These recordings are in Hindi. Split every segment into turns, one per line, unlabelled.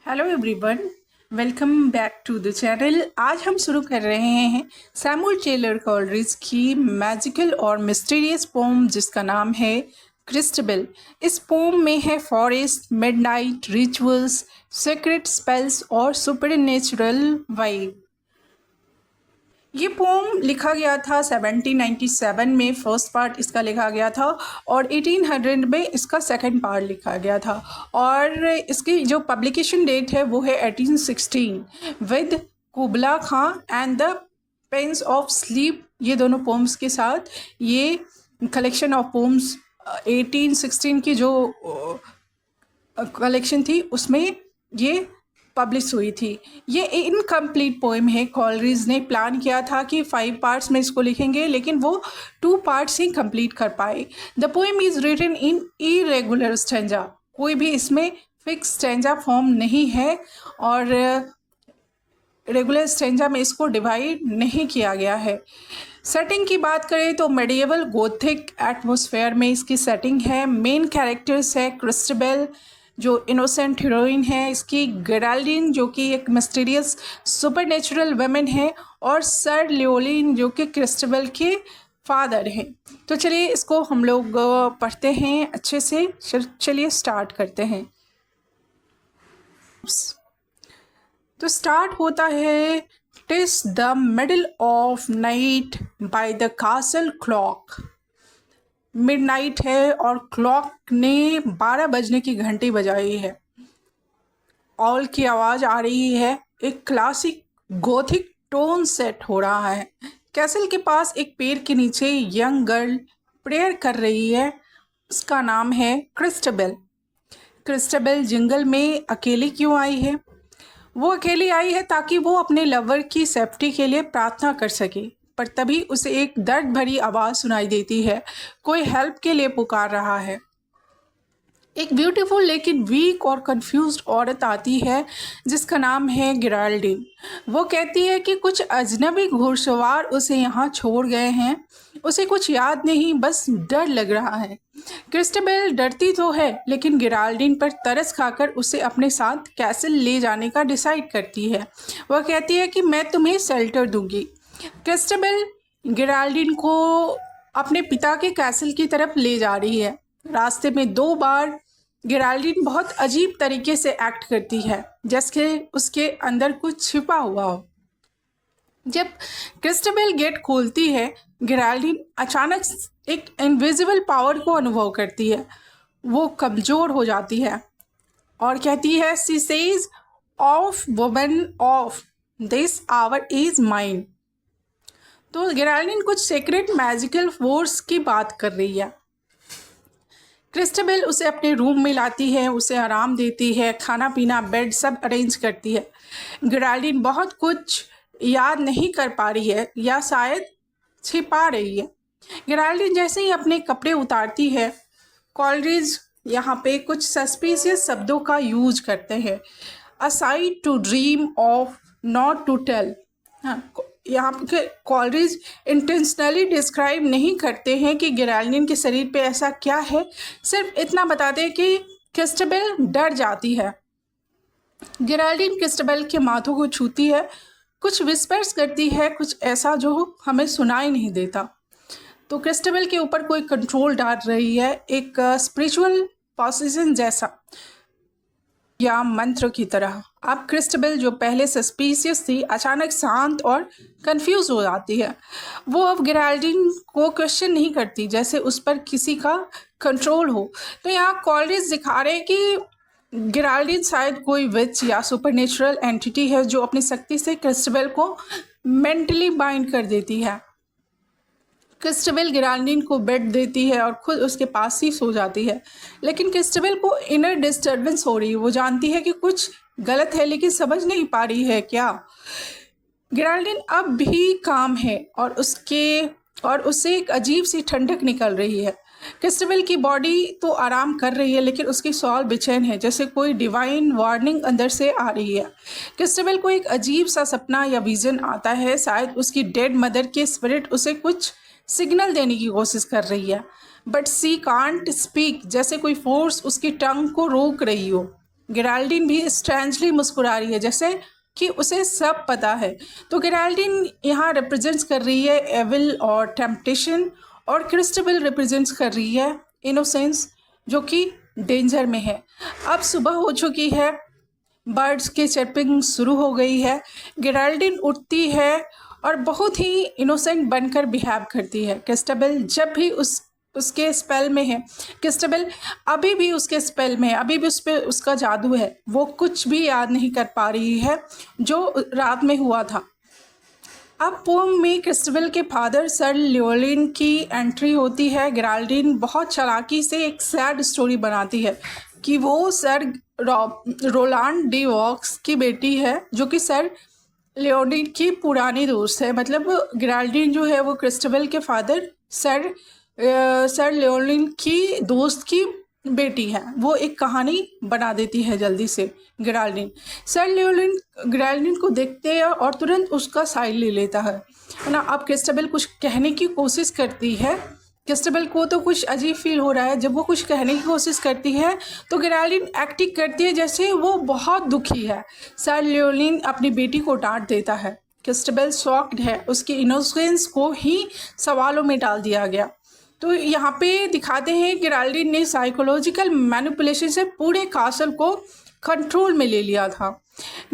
Hello everyone, welcome back to the channel. आज हम शुरू कर रहे हैं सैमुअल टेलर कॉलरिज की मैजिकल और मिस्टीरियस पोम जिसका नाम है क्रिस्टबेल। इस पोम में है forest, midnight, rituals, secret spells और सुपरनेचुरल वाइब। ये पोम लिखा गया था 1797 में, फर्स्ट पार्ट इसका लिखा गया था और 1800 में इसका सेकंड पार्ट लिखा गया था। और इसकी जो पब्लिकेशन डेट है वो है 1816 with कुबला Khan and the pains of sleep. ये दोनों पोम्स के साथ ये कलेक्शन ऑफ पोम्स 1816 की जो कलेक्शन थी उसमें ये पब्लिश हुई थी। ये इनकम्प्लीट पोएम है। कॉलरिज ने प्लान किया था कि 5 पार्ट्स में इसको लिखेंगे, लेकिन वो 2 पार्ट्स ही कंप्लीट कर पाए। The poem is written in irregular stanza. कोई भी इसमें फिक्स स्टैंजा फॉर्म नहीं है और रेगुलर स्टैंजा में इसको डिवाइड नहीं किया गया है। सेटिंग की बात करें तो मेडिएवल गोथिक एटमॉस्फेयर में इसकी सेटिंग है। मेन कैरेक्टर्स है क्रिस्टबेल जो इनोसेंट हीरोइन है, इसकी गेराल्डीन जो कि एक मिस्टीरियस सुपरनेचुरल वुमेन है, और सर लियोलिन जो कि क्रिस्टबेल के फादर हैं। तो चलिए इसको हम लोग पढ़ते हैं अच्छे से। चलिए स्टार्ट करते हैं। तो स्टार्ट होता है, TISS the middle of night by the castle clock. Midnight है और क्लॉक ने 12 बजने की घंटी बजाई है। ऑल की आवाज़ आ रही है। एक क्लासिक गोथिक टोन सेट हो रहा है। कैसल के पास एक पेड़ के नीचे यंग गर्ल प्रेयर कर रही है। उसका नाम है क्रिस्टबेल। क्रिस्टबेल जंगल में अकेली क्यों आई है? वो अकेली आई है ताकि वो अपने लवर की सेफ्टी के लिए प्रार्थना कर सके। पर तभी उसे एक दर्द भरी आवाज़ सुनाई देती है। कोई हेल्प के लिए पुकार रहा है। एक ब्यूटीफुल लेकिन वीक और कंफ्यूज्ड औरत आती है जिसका नाम है गेराल्डीन। वो कहती है कि कुछ अजनबी घुड़सवार उसे यहाँ छोड़ गए हैं। उसे कुछ याद नहीं, बस डर लग रहा है। क्रिस्टबेल डरती तो है, लेकिन गेराल्डीन पर तरस खाकर उसे अपने साथ कैसल ले जाने का डिसाइड करती है। वह कहती है कि मैं तुम्हें शेल्टर दूंगी। क्रिस्टबेल गेराल्डीन को अपने पिता के कैसल की तरफ ले जा रही है। रास्ते में 2 बार गेराल्डीन बहुत अजीब तरीके से एक्ट करती है, जैसे उसके अंदर कुछ छिपा हुआ हो। जब क्रिस्टबेल गेट खोलती है, गेराल्डीन अचानक एक इनविजिबल पावर को अनुभव करती है। वो कमज़ोर हो जाती है और कहती है, she sage of women of this our is mine. तो गेराल्डीन कुछ सीक्रेट मैजिकल फोर्स की बात कर रही है। क्रिस्टबेल उसे अपने रूम में लाती है, उसे आराम देती है, खाना पीना, बेड सब अरेंज करती है। गेराल्डीन बहुत कुछ याद नहीं कर पा रही है या शायद छिपा रही है। गेराल्डीन जैसे ही अपने कपड़े उतारती है, कॉलरिज यहाँ पे कुछ सस्पिशियस शब्दों का यूज करते हैं। A sight to dream of, not to tell. हाँ, यहाँ पे कॉलरिज इंटेंशनली डिस्क्राइब नहीं करते हैं कि गेराल्डीन के शरीर पे ऐसा क्या है, सिर्फ इतना बताते हैं कि क्रिस्टबेल डर जाती है। गेराल्डीन क्रिस्टबेल के माथों को छूती है, कुछ विस्पर्स करती है, कुछ ऐसा जो हमें सुनाई नहीं देता। तो क्रिस्टबेल के ऊपर कोई कंट्रोल डाल रही है, एक स्पिरिचुअल पोजीशन जैसा या मंत्र की तरह। अब क्रिस्टबेल जो पहले सस्पिशियस थी, अचानक शांत और कंफ्यूज हो जाती है। वो अब गेराल्डीन को क्वेश्चन नहीं करती, जैसे उस पर किसी का कंट्रोल हो। तो यहाँ कॉलरिज दिखा रहे हैं कि गेराल्डीन शायद कोई विच या सुपरनेचुरल एंटिटी है जो अपनी शक्ति से क्रिस्टबेल को मेंटली बाइंड कर देती है। क्रिस्टबेल गेराल्डीन को बेड देती है और खुद उसके पास ही सो जाती है। लेकिन क्रिस्टबेल को इनर डिस्टर्बेंस हो रही है। वो जानती है कि कुछ गलत है, लेकिन समझ नहीं पा रही है क्या। गेराल्डीन अब भी काम है और उससे एक अजीब सी ठंडक निकल रही है। क्रिस्टबेल की बॉडी तो आराम कर रही है, लेकिन उसकी सॉल बेचैन है, जैसे कोई डिवाइन वार्निंग अंदर से आ रही है। क्रिस्टबेल को एक अजीब सा सपना या विजन आता है। शायद उसकी डेड मदर के स्पिरिट उसे कुछ सिग्नल देने की कोशिश कर रही है, बट सी कांट स्पीक, जैसे कोई फोर्स उसकी टंग को रोक रही हो। गेराल्डीन भी स्ट्रेंजली मुस्कुरा रही है, जैसे कि उसे सब पता है। तो गेराल्डीन यहाँ रिप्रेजेंट्स कर रही है एविल और टेम्पटेशन, और क्रिस्टबल रिप्रेजेंट्स कर रही है इनोसेंस, जो कि डेंजर में है। अब सुबह हो चुकी है, बर्ड्स की चर्पिंग शुरू हो गई है। गेराल्डीन उठती है और बहुत ही इनोसेंट बनकर बिहेव करती है। क्रिस्टबल जब भी उसके स्पेल में है, क्रिस्टबल अभी भी उसके स्पेल में है, अभी भी उस पर उसका जादू है। वो कुछ भी याद नहीं कर पा रही है जो रात में हुआ था। अब पोम में क्रिस्टबल के फादर सर ल्योलिन की एंट्री होती है। गेराल्डीन बहुत चालाकी से एक सैड स्टोरी बनाती है कि वो सर रोलांड डी वॉक्स की बेटी है, जो कि सर लियोनिन की पुरानी दोस्त है। मतलब गेराल्डीन जो है वो क्रिस्टबल के फादर सर लियोनिन की दोस्त की बेटी है। वो एक कहानी बना देती है जल्दी से गेराल्डीन। सर लियोनिन गेराल्डीन को देखते हैं और तुरंत उसका साइड ले लेता है ना। अब क्रिस्टबल कुछ कहने की कोशिश करती है। क्रिस्टबल को तो कुछ अजीब फील हो रहा है। जब वो कुछ कहने की कोशिश करती है तो गेराल्डीन एक्टिंग करती है जैसे वो बहुत दुखी है। सर लियोनिन अपनी बेटी को डांट देता है। क्रिस्टबल शॉक्ड है, उसकी इनोसेंस को ही सवालों में डाल दिया गया। तो यहाँ पे दिखाते हैं गेराल्डीन ने साइकोलॉजिकल मैनिपुलेशन से पूरे कासल को कंट्रोल में ले लिया था।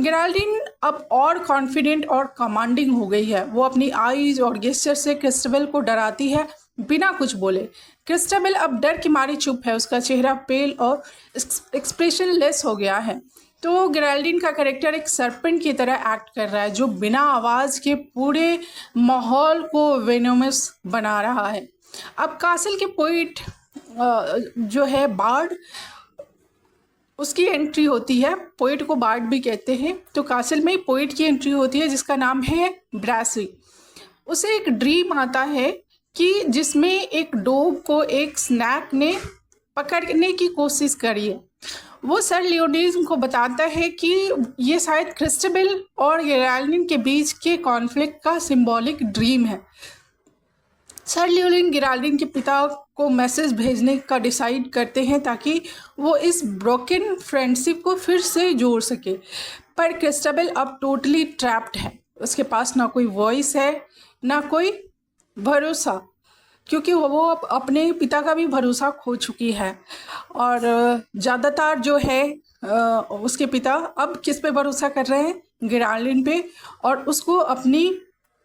गेराल्डीन अब और कॉन्फिडेंट और कमांडिंग हो गई है। वो अपनी आईज और गेस्चर से क्रिस्टबल को डराती है बिना कुछ बोले। क्रिस्टबल अब डर की मारी चुप है, उसका चेहरा पेल और एक्सप्रेशन लेस हो गया है। तो गेराल्डीन का कैरेक्टर एक सर्पेंट की तरह एक्ट कर रहा है, जो बिना आवाज़ के पूरे माहौल को वेनोमस बना रहा है। अब कासल के पोइट जो है बार्ड, उसकी एंट्री होती है। पोइट को बार्ड भी कहते हैं। तो कासल में पोइट की एंट्री होती है जिसका नाम है ब्रासी। उसे एक ड्रीम आता है कि जिसमें एक डोग को एक स्नैक ने पकड़ने की कोशिश करी है। वो सर लियोनिन को बताता है कि ये शायद क्रिस्टबल और गेराल्डीन के बीच के कॉन्फ्लिक्ट का सिंबॉलिक ड्रीम है। सर लियोनिन गेराल्डीन के पिता को मैसेज भेजने का डिसाइड करते हैं ताकि वो इस ब्रोकन फ्रेंडशिप को फिर से जोड़ सके। पर क्रिस्टबल अब टोटली ट्रैप्ड है। उसके पास ना कोई वॉइस है ना कोई भरोसा, क्योंकि वो अब अपने पिता का भी भरोसा खो चुकी है। और ज़्यादातर जो है उसके पिता अब किस पे भरोसा कर रहे हैं? गेराल्डीन पे, और उसको अपनी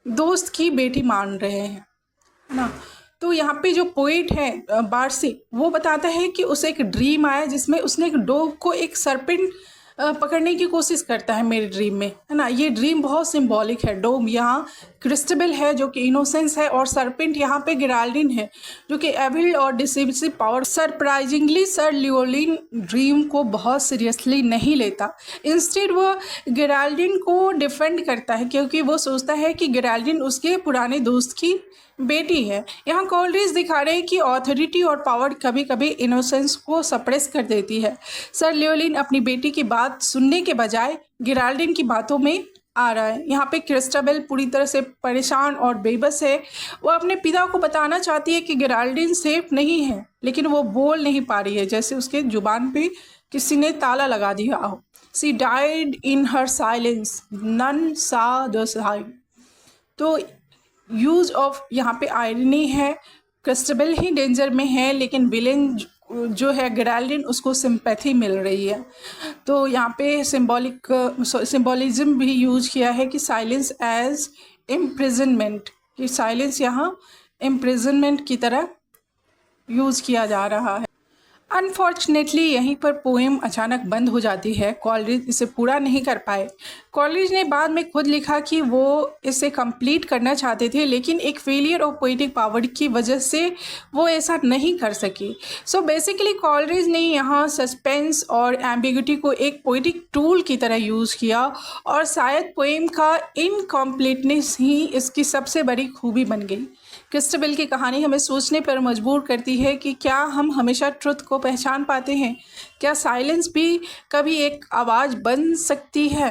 दोस्त की बेटी मान रहे हैं ना। तो यहाँ पे जो पोइट है बार्सी, वो बताता है कि उसे एक ड्रीम आया जिसमें उसने एक डॉग को एक सर्पेंट पकड़ने की कोशिश करता है मेरे ड्रीम में, है ना। ये ड्रीम बहुत सिंबॉलिक है। डोम यहाँ क्रिस्टबल है जो कि इनोसेंस है, और सरपेंट यहाँ पे गेराल्डीन है जो कि एविल और decisive power. Surprisingly sir Leoline dream को बहुत सीरियसली नहीं लेता। इंस्टेड वो गेराल्डीन को डिफेंड करता है, क्योंकि वो सोचता है कि गेराल्डीन उसके पुराने दोस्त की बेटी है। यहाँ कॉलरेज दिखा रहे हैं कि ऑथोरिटी और पावर कभी कभी इनोसेंस को सप्रेस कर देती है। सर लियोनिन अपनी बेटी की बात सुनने के बजाय गेराल्डीन की बातों में आ रहा है। यहाँ पे क्रिस्टबल पूरी तरह से परेशान और बेबस है। वो अपने पिता को बताना चाहती है कि गेराल्डीन सेफ नहीं है, लेकिन वो बोल नहीं पा रही है, जैसे उसके जुबान पे किसी ने ताला लगा दिया हो। She died in her silence, none saw the sign. तो यूज ऑफ यहाँ पे आयरनी है। क्रिस्टबल ही डेंजर में है, लेकिन विलेन जो है गेराल्डीन, उसको सिंपैथी मिल रही है। तो यहाँ पे सिंबॉलिज्म भी यूज किया है कि साइलेंस एज इम्प्रिजनमेंट, कि साइलेंस यहाँ इम्प्रिजनमेंट की तरह यूज किया जा रहा है। अनफॉर्चुनेटली यहीं पर पोएम अचानक बंद हो जाती है। कॉलरेज इसे पूरा नहीं कर पाए। कॉलरेज ने बाद में खुद लिखा कि वो इसे कंप्लीट करना चाहते थे, लेकिन एक फेलियर ऑफ पोइटिक पावर की वजह से वो ऐसा नहीं कर सकी। सो बेसिकली कॉलरेज ने यहाँ सस्पेंस और एम्बिग्यूटी को एक पोइटिक टूल की तरह यूज़ किया, और शायद पोएम का इनकम्प्लीटनेस ही इसकी सबसे बड़ी खूबी बन गई। क्रिस्टबल की कहानी हमें सोचने पर मजबूर करती है कि क्या हम हमेशा ट्रुथ को पहचान पाते हैं? क्या साइलेंस भी कभी एक आवाज़ बन सकती है?